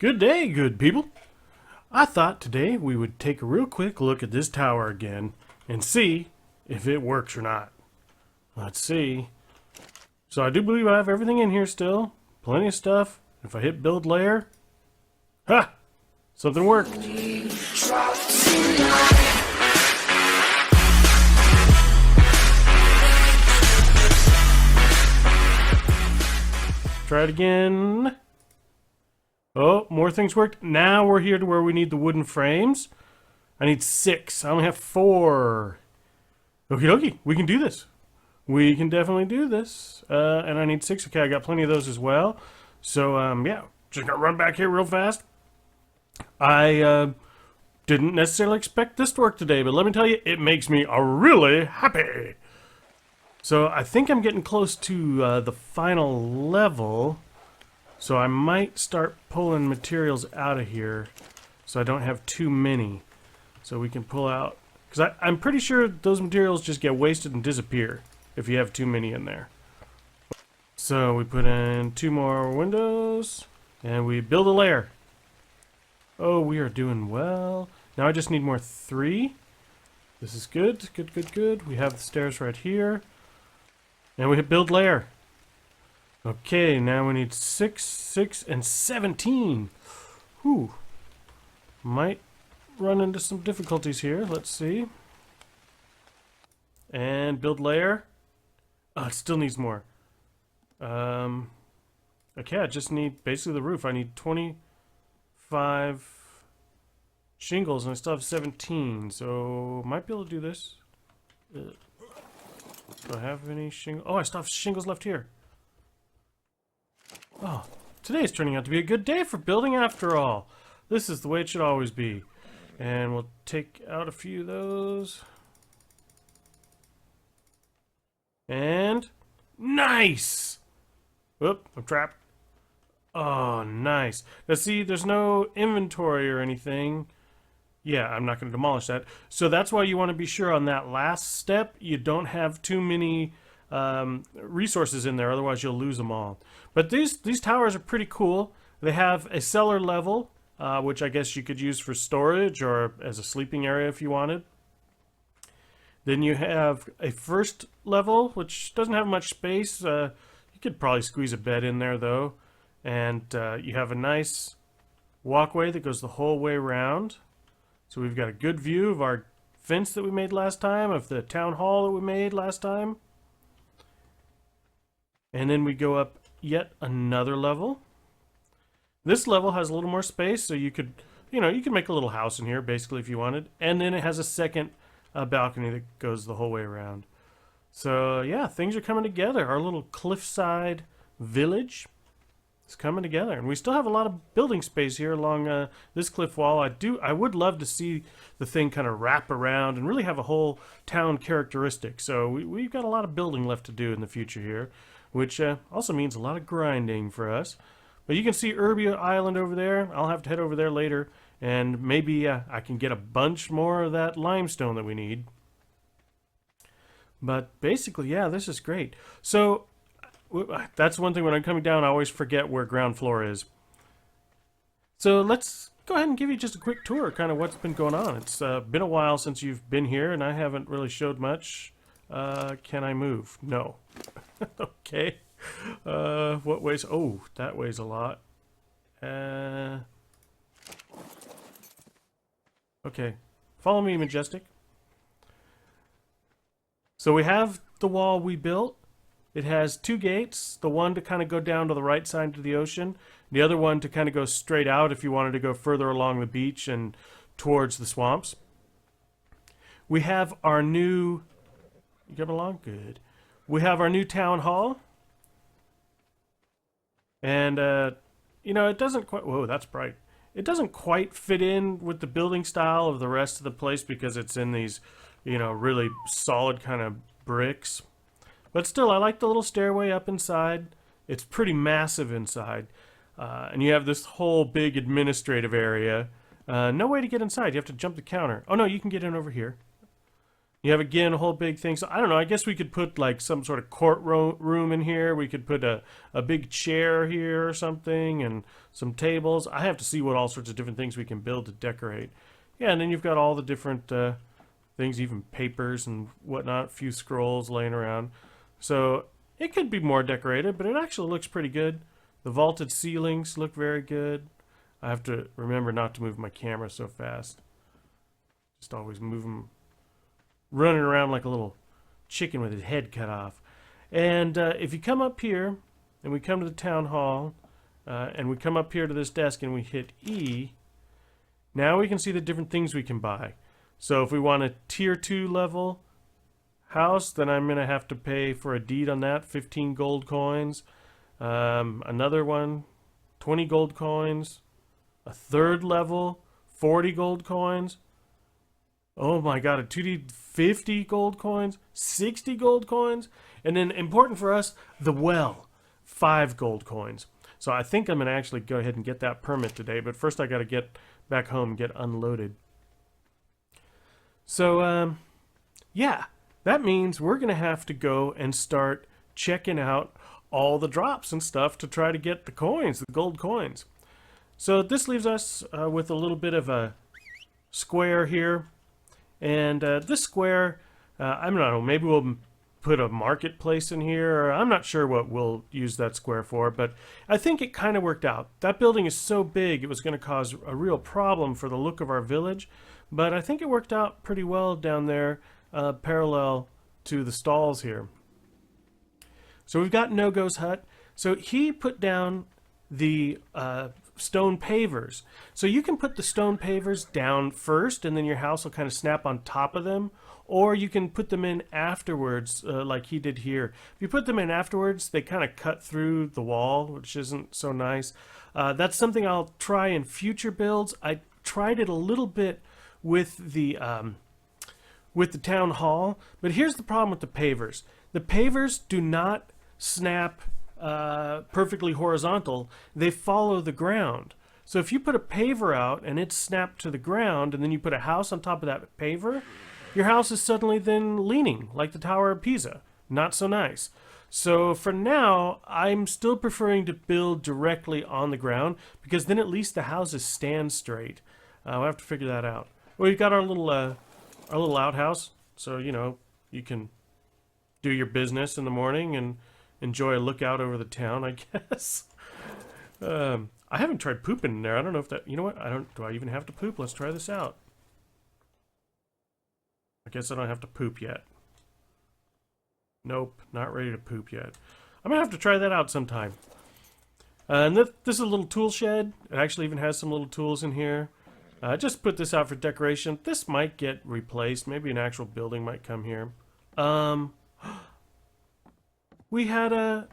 Good day, good people. I thought today we would take a real quick look at this tower again and see if it works or not. Let's see. So I do believe I have everything in here still. Plenty of stuff. If I hit build layer, ha! Something worked. Try it again. Oh, more things worked. Now we're here to where we need the wooden frames. I need 6. I only have 4. Okie dokie. We can do this. We can definitely do this. And I need 6. Okay, I got plenty of those as well. So, yeah. Just gonna run back here real fast. I didn't necessarily expect this to work today, but let me tell you, it makes me really happy. So, I think I'm getting close to the final level. So I might start pulling materials out of here so I don't have too many. So we can pull out, because I'm pretty sure those materials just get wasted and disappear if you have too many in there. So we put in 2 more windows and we build a layer. Oh, we are doing well. Now I just need more 3. This is good, good, good, good. We have the stairs right here. And we hit build layer. Okay, now we need 6, 6, and 17. Whew. Might run into some difficulties here. Let's see. And build layer. Oh, it still needs more. Okay, I just need basically the roof. I need 25 shingles, and I still have 17. So, might be able to do this. Do I have any shingles? Oh, I still have shingles left here. Oh, today's turning out to be a good day for building after all. This is the way it should always be. And we'll take out a few of those. And nice! Whoop, I'm trapped. Oh, nice. Now see, there's no inventory or anything. Yeah, I'm not going to demolish that. So that's why you want to be sure on that last step you don't have too many resources in there, otherwise you'll lose them all. But these towers are pretty cool. They have a cellar level, which I guess you could use for storage or as a sleeping area if you wanted. Then you have a first level, which doesn't have much space. You could probably squeeze a bed in there though. And you have a nice walkway that goes the whole way around. So we've got a good view of our fence that we made last time, of the town hall that we made last time. And then we go up yet another level. This level has a little more space, so you could, you could make a little house in here, basically, if you wanted. And then it has a second balcony that goes the whole way around. So, yeah, things are coming together. Our little cliffside village is coming together. And we still have a lot of building space here along this cliff wall. I would love to see the thing kind of wrap around and really have a whole town characteristic. So we've got a lot of building left to do in the future here, which also means a lot of grinding for us. But you can see Urbia Island over there. I'll have to head over there later, and maybe I can get a bunch more of that limestone that we need. But basically, yeah, this is great. So that's one thing when I'm coming down, I always forget where ground floor is. So let's go ahead and give you just a quick tour, kind of what's been going on. It's been a while since you've been here, and I haven't really showed much. Can I move? No. Okay. What weighs? Oh, that weighs a lot. Okay. Follow me, Majestic. So we have the wall we built. It has 2 gates. The one to kind of go down to the right side to the ocean. The other one to kind of go straight out if you wanted to go further along the beach and towards the swamps. We have our new... You coming along? Good. We have our new town hall. And, it doesn't quite... Whoa, that's bright. It doesn't quite fit in with the building style of the rest of the place because it's in these, really solid kind of bricks. But still, I like the little stairway up inside. It's pretty massive inside. And you have this whole big administrative area. No way to get inside. You have to jump the counter. Oh, no, you can get in over here. You have again a whole big thing. So I don't know. I guess we could put like some sort of courtroom in here. We could put a big chair here or something, and some tables. I have to see what all sorts of different things we can build to decorate. Yeah, and then you've got all the different things, even papers and whatnot. A few scrolls laying around. So it could be more decorated, but it actually looks pretty good. The vaulted ceilings look very good. I have to remember not to move my camera so fast. Just always move them, running around like a little chicken with his head cut off. And if you come up here, and we come to the town hall, and we come up here to this desk and we hit E, now we can see the different things we can buy. So if we want a tier 2 level house, then I'm going to have to pay for a deed on that, 15 gold coins. Another one, 20 gold coins. A third level, 40 gold coins. Oh my god, a 2D 50 gold coins, 60 gold coins, and then important for us, the well, 5 gold coins. So I think I'm going to actually go ahead and get that permit today, but first I got to get back home and get unloaded. So, yeah, that means we're going to have to go and start checking out all the drops and stuff to try to get the coins, the gold coins. So this leaves us with a little bit of a square here. And this square, I don't know, maybe we'll put a marketplace in here. Or I'm not sure what we'll use that square for, but I think it kind of worked out. That building is so big, it was going to cause a real problem for the look of our village. But I think it worked out pretty well down there, parallel to the stalls here. So we've got No-Go's hut. So he put down the stone pavers. So you can put the stone pavers down first, and then your house will kind of snap on top of them. Or you can put them in afterwards, like he did here. If you put them in afterwards, they kind of cut through the wall, which isn't so nice. That's something I'll try in future builds. I tried it a little bit with the town hall, but here's the problem with the pavers. The pavers do not snap perfectly horizontal. They follow the ground. So if you put a paver out and it's snapped to the ground, and then you put a house on top of that paver, your house is suddenly then leaning like the Tower of Pisa. Not so nice. So for now, I'm still preferring to build directly on the ground, because then at least the houses stand straight. We'll have to figure that out. Well, we've got our little outhouse, so you know you can do your business in the morning and enjoy a look out over the town, I guess. I haven't tried pooping in there. I don't know if that, you know what? Do I even have to poop? Let's try this out. I guess I don't have to poop yet. Nope, not ready to poop yet. I'm gonna have to try that out sometime. And this is a little tool shed. It actually even has some little tools in here. Just put this out for decoration. This might get replaced. Maybe an actual building might come here. We had a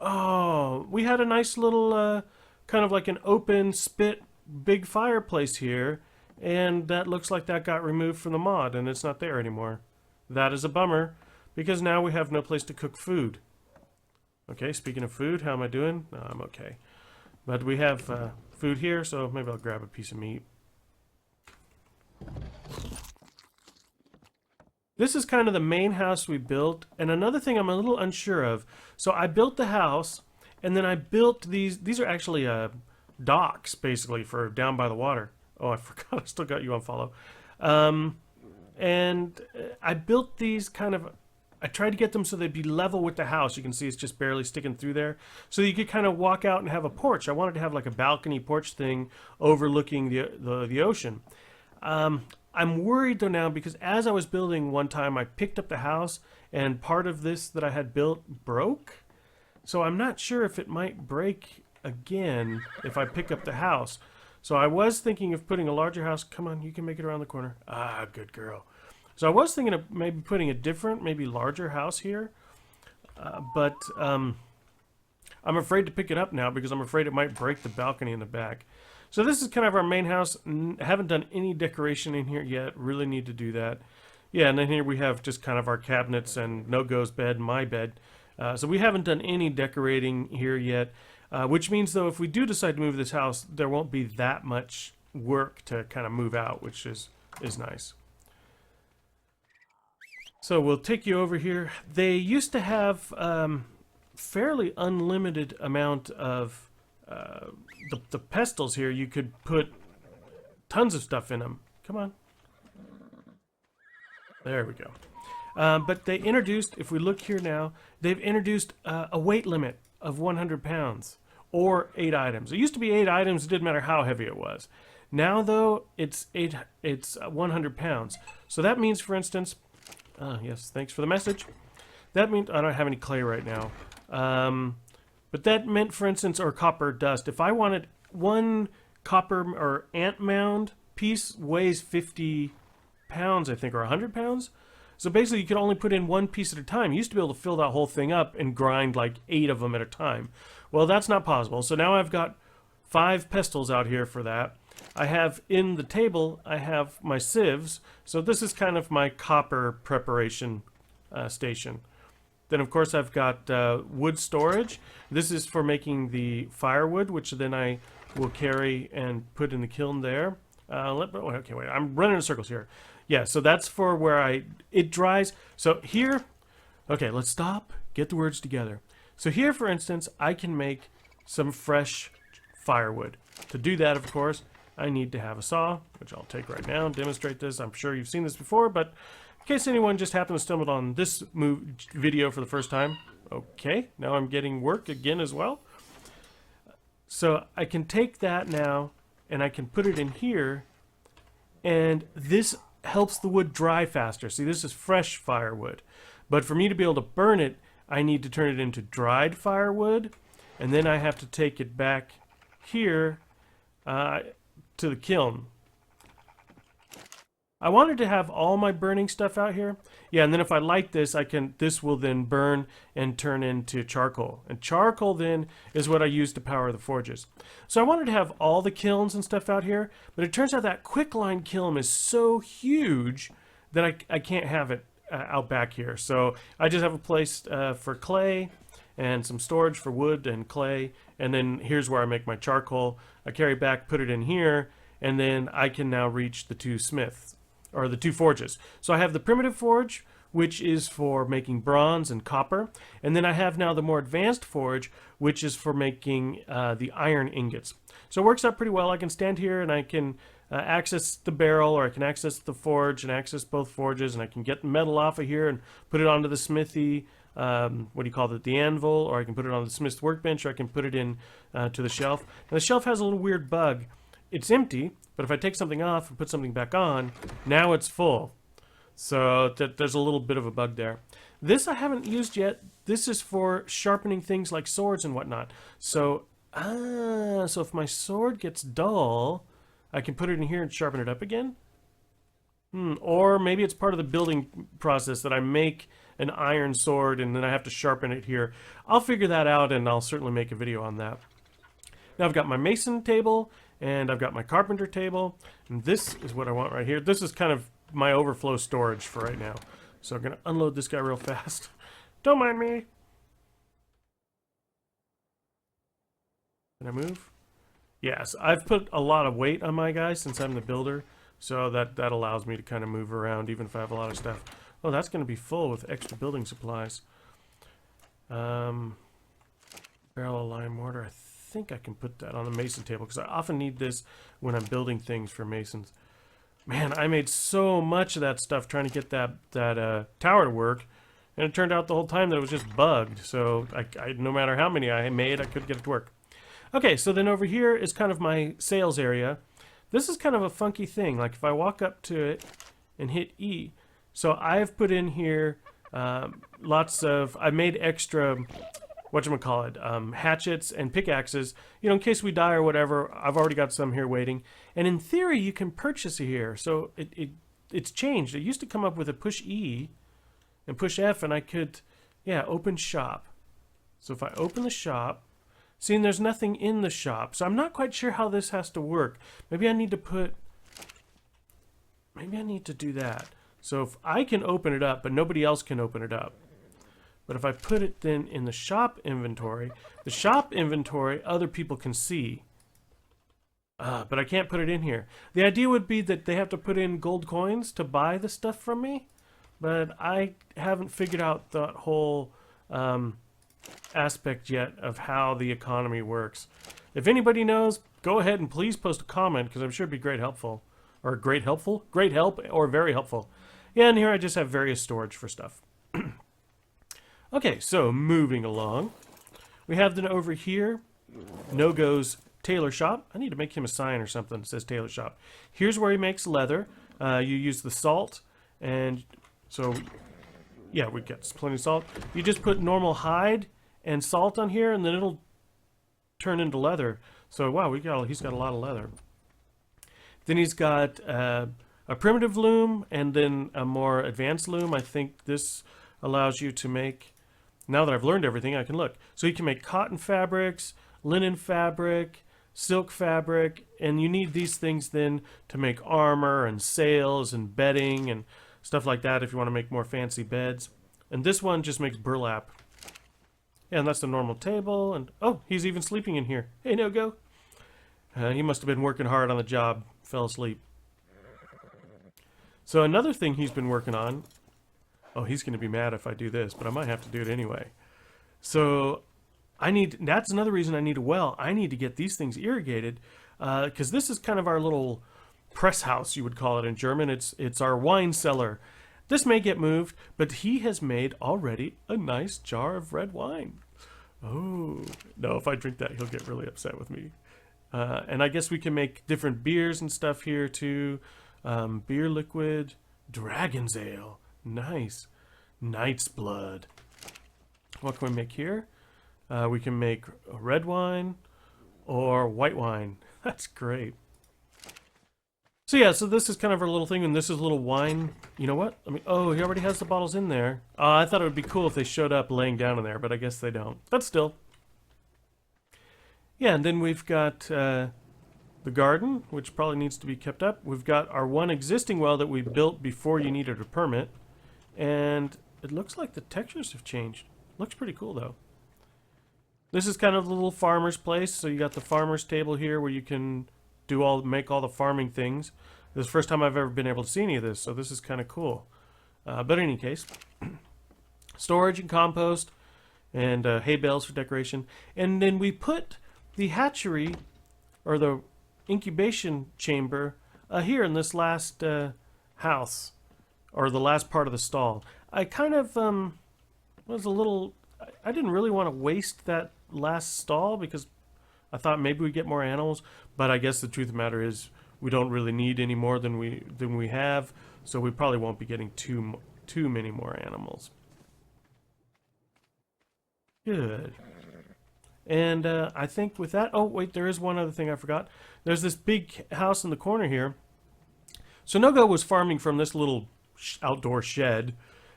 nice little kind of like an open spit big fireplace here, and that looks like that got removed from the mod and it's not there anymore. That is a bummer, because now we have no place to cook food. Okay, speaking of food, how am I doing? No, I'm okay. But we have food here, so maybe I'll grab a piece of meat. This is kind of the main house we built, and another thing I'm a little unsure of. So I built the house, and then I built these are actually docks, basically, for down by the water. Oh, I forgot, I still got you on follow. And I built these kind of, I tried to get them so they'd be level with the house. You can see it's just barely sticking through there. So you could kind of walk out and have a porch. I wanted to have like a balcony porch thing overlooking the ocean. I'm worried though now, because as I was building one time, I picked up the house and part of this that I had built broke. So I'm not sure if it might break again if I pick up the house. So I was thinking of putting a larger house. Come on, you can make it around the corner. Ah, good girl. So I was thinking of maybe putting a different, maybe larger house here. But I'm afraid to pick it up now, because I'm afraid it might break the balcony in the back. So this is kind of our main house. Haven't done any decoration in here yet. Really need to do that. Yeah, and then here we have just kind of our cabinets and No-Go's bed, my bed. So we haven't done any decorating here yet, which means, though, if we do decide to move this house, there won't be that much work to kind of move out, which is nice. So we'll take you over here. They used to have fairly unlimited amount of the pestles here. You could put tons of stuff in them. Come on. There we go. But they introduced, if we look here now, they've introduced a weight limit of 100 pounds or 8 items. It used to be 8 items. It didn't matter how heavy it was. Now, though, it's 100 pounds. So that means, for instance, yes, thanks for the message. That means I don't have any clay right now. But that meant, for instance, or copper dust. If I wanted one copper or ant mound piece weighs 50 pounds, I think, or 100 pounds. So basically, you could only put in one piece at a time. You used to be able to fill that whole thing up and grind like 8 of them at a time. Well, that's not possible. So now I've got 5 pestles out here for that. I have in the table, I have my sieves. So this is kind of my copper preparation station. Then, of course, I've got wood storage. This is for making the firewood, which then I will carry and put in the kiln there. Okay, wait, I'm running in circles here. Yeah, so that's for where it dries. So here, okay, let's stop, get the words together. So here, for instance, I can make some fresh firewood. To do that, of course, I need to have a saw, which I'll take right now and demonstrate this. I'm sure you've seen this before, but in case anyone just happened to stumble on this video for the first time, okay, now I'm getting work again as well. So I can take that now and I can put it in here, and this helps the wood dry faster. See, this is fresh firewood, but for me to be able to burn it, I need to turn it into dried firewood, and then I have to take it back here to the kiln. I wanted to have all my burning stuff out here. Yeah, and then if I light this, this will then burn and turn into charcoal. And charcoal then is what I use to power the forges. So I wanted to have all the kilns and stuff out here, but it turns out that quicklime kiln is so huge that I can't have it out back here. So I just have a place for clay and some storage for wood and clay, and then here's where I make my charcoal. I carry back, put it in here, and then I can now reach the 2 smiths, or the 2 forges. So I have the primitive forge, which is for making bronze and copper, and then I have now the more advanced forge, which is for making the iron ingots. So it works out pretty well. I can stand here and I can access the barrel, or I can access the forge and access both forges, and I can get the metal off of here and put it onto the smithy, what do you call it, the anvil, or I can put it on the smith's workbench, or I can put it in to the shelf. And the shelf has a little weird bug. It's empty, but if I take something off and put something back on, now it's full. So there's a little bit of a bug there. This I haven't used yet. This is for sharpening things like swords and whatnot. So, so if my sword gets dull, I can put it in here and sharpen it up again. Or maybe it's part of the building process that I make an iron sword and then I have to sharpen it here. I'll figure that out, and I'll certainly make a video on that. Now I've got my mason table, and I've got my carpenter table, and this is what I want right here. This is kind of my overflow storage for right now. So I'm going to unload this guy real fast. Don't mind me. Can I move? Yes, I've put a lot of weight on my guy since I'm the builder, so that allows me to kind of move around even if I have a lot of stuff. Oh, that's going to be full with extra building supplies. Barrel of lime mortar. I think I can put that on the mason table because I often need this when I'm building things for masons. Man, I made so much of that stuff trying to get that tower to work, and it turned out the whole time that it was just bugged. So no matter how many I made, I couldn't get it to work. Okay, so then over here is kind of my sales area. This is kind of a funky thing. Like if I walk up to it and hit E, so I've put in here lots of, I made extra, whatchamacallit, hatchets and pickaxes, you know, in case we die or whatever. I've already got some here waiting. And in theory, you can purchase it here. So it's changed. It used to come up with a push E and push F, and I could, yeah, open shop. So if I open the shop, see, and there's nothing in the shop. So I'm not quite sure how this has to work. Maybe I need to do that. So if I can open it up, but nobody else can open it up. But if I put it then in the shop inventory, other people can see. But I can't put it in here. The idea would be that they have to put in gold coins to buy the stuff from me. but I haven't figured out that whole aspect yet of how the economy works. If anybody knows, go ahead and please post a comment, because I'm sure it'd be great helpful. Or great helpful? Great help or very helpful. Yeah, and here I just have various storage for stuff. Okay, so moving along. We have then over here, No-Go's tailor shop. I need to make him a sign or something that says tailor shop. Here's where he makes leather. You use the salt, and so, yeah, we got plenty of salt. You just put normal hide and salt on here, and then it'll turn into leather. So, wow, he's got a lot of leather. Then he's got a primitive loom, and then a more advanced loom. I think this allows you to make, now that I've learned everything, I can look. So you can make cotton fabrics, linen fabric, silk fabric, and you need these things then to make armor and sails and bedding and stuff like that if you want to make more fancy beds. And this one just makes burlap. Yeah, and that's the normal table. And oh, he's even sleeping in here. Hey, No-Go. He must have been working hard on the job. Fell asleep. So another thing he's been working on. Oh, he's going to be mad if I do this, but I might have to do it anyway. So that's another reason I need a well. I need to get these things irrigated, because this is kind of our little press house, you would call it in German. It's our wine cellar. This may get moved, but he has made already a nice jar of red wine. Oh, no, if I drink that, he'll get really upset with me. And I guess we can make different beers and stuff here too. Beer liquid, dragon's ale, nice. Knight's blood. What can we make here? We can make red wine or white wine. That's great. So yeah, so this is kind of our little thing, and this is a little wine. You know what? Oh, he already has the bottles in there. I thought it would be cool if they showed up laying down in there, but I guess they don't. But still. Yeah, and then we've got the garden, which probably needs to be kept up. We've got our one existing well that we built before you needed a permit. And it looks like the textures have changed. Looks pretty cool, though. This is kind of the little farmer's place. So you got the farmer's table here where you can make all the farming things. This is the first time I've ever been able to see any of this, so this is kind of cool. But in any case, storage and compost, and hay bales for decoration. And then we put the hatchery, or the incubation chamber, here in this last house, or the last part of the stall. I kind of was a little, I didn't really want to waste that last stall because I thought maybe we'd get more animals, but I guess the truth of the matter is we don't really need any more than we have, so we probably won't be getting too many more animals. Good. And I think with that, oh wait, there is one other thing I forgot. There's this big house in the corner here. So No-Go was farming from this little outdoor shed,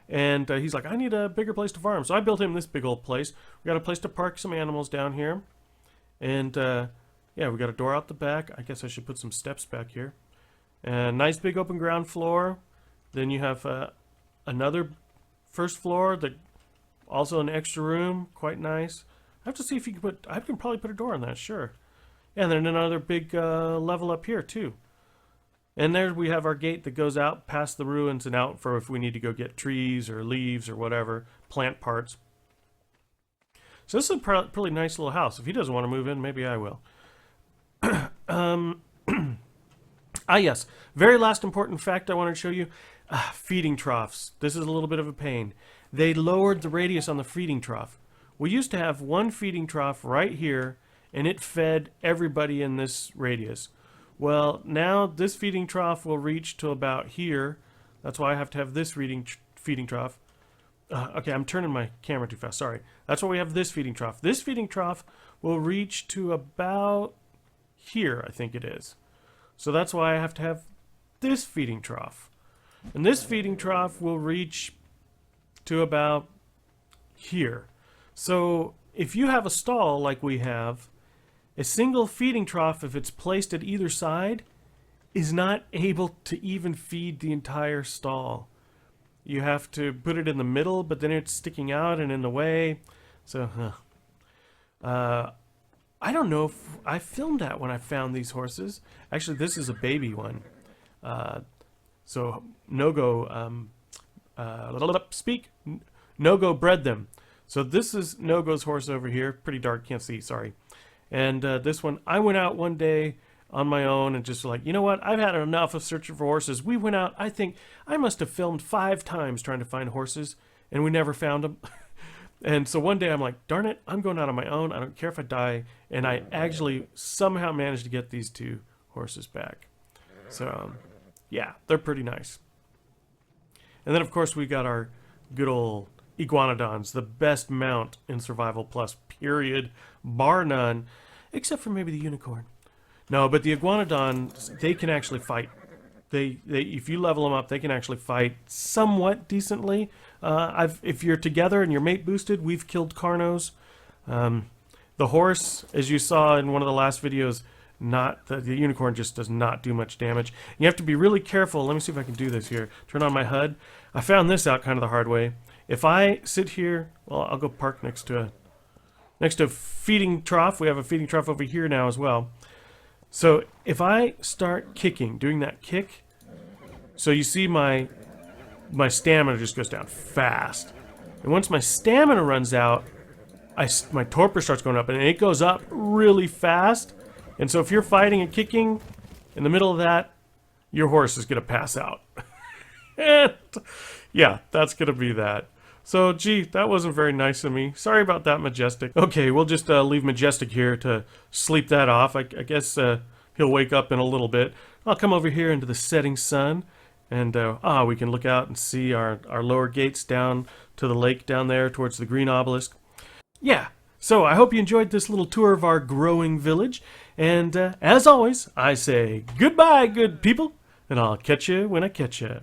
and he's like, I need a bigger place to farm. So I built him this big old place. We got a place to park some animals down here. And yeah, we got a door out the back. I guess I should put some steps back here. And nice big open ground floor. Then you have another first floor, that also an extra room, quite nice. I have to see if you can I can probably put a door on that, sure. Yeah, and then another big level up here too. And there we have our gate that goes out past the ruins and out for if we need to go get trees or leaves or whatever, plant parts. So this is a pretty nice little house. If he doesn't want to move in, maybe I will. Yes. Very last important fact I wanted to show you. Feeding troughs. This is a little bit of a pain. They lowered the radius on the feeding trough. We used to have one feeding trough right here, and it fed everybody in this radius. Well, now this feeding trough will reach to about here. That's why I have to have this feeding trough. Okay, I'm turning my camera too fast. Sorry. That's why we have this feeding trough. This feeding trough will reach to about here, I think it is. So that's why I have to have this feeding trough. And this feeding trough will reach to about here. So if you have a stall like we have, a single feeding trough, if it's placed at either side, is not able to even feed the entire stall. You have to put it in the middle, but then it's sticking out and in the way. So, I don't know if I filmed that when I found these horses. Actually, this is a baby one. So No-Go speak. Nogo bred them. So this is Nogo's horse over here. Pretty dark, can't see, sorry. And this one, I went out one day on my own and just like, you know what? I've had enough of searching for horses. We went out, I think, I must have filmed 5 times trying to find horses, and we never found them. And so one day I'm like, darn it, I'm going out on my own. I don't care if I die. And I actually somehow managed to get these 2 horses back. So, yeah, they're pretty nice. And then, of course, we got our good old iguanodons, the best mount in Survival Plus, period, bar none, except for maybe the unicorn. No, but the iguanodons, they can actually fight. They if you level them up, they can actually fight somewhat decently. If you're together and your mate boosted, we've killed Carnos. The horse, as you saw in one of the last videos, not the unicorn just does not do much damage. You have to be really careful. Let me see if I can do this here. Turn on my HUD. I found this out kind of the hard way. If I sit here, well, I'll go park next to a feeding trough. We have a feeding trough over here now as well. So if I start kicking, doing that kick, so you see my stamina just goes down fast. And once my stamina runs out, my torpor starts going up, and it goes up really fast. And so if you're fighting and kicking in the middle of that, your horse is going to pass out. And yeah, that's going to be that. So, gee, that wasn't very nice of me. Sorry about that, Majestic. Okay, we'll just leave Majestic here to sleep that off. I guess he'll wake up in a little bit. I'll come over here into the setting sun, and we can look out and see our lower gates down to the lake down there towards the green obelisk. Yeah, so I hope you enjoyed this little tour of our growing village. And as always, I say goodbye, good people, and I'll catch you when I catch you.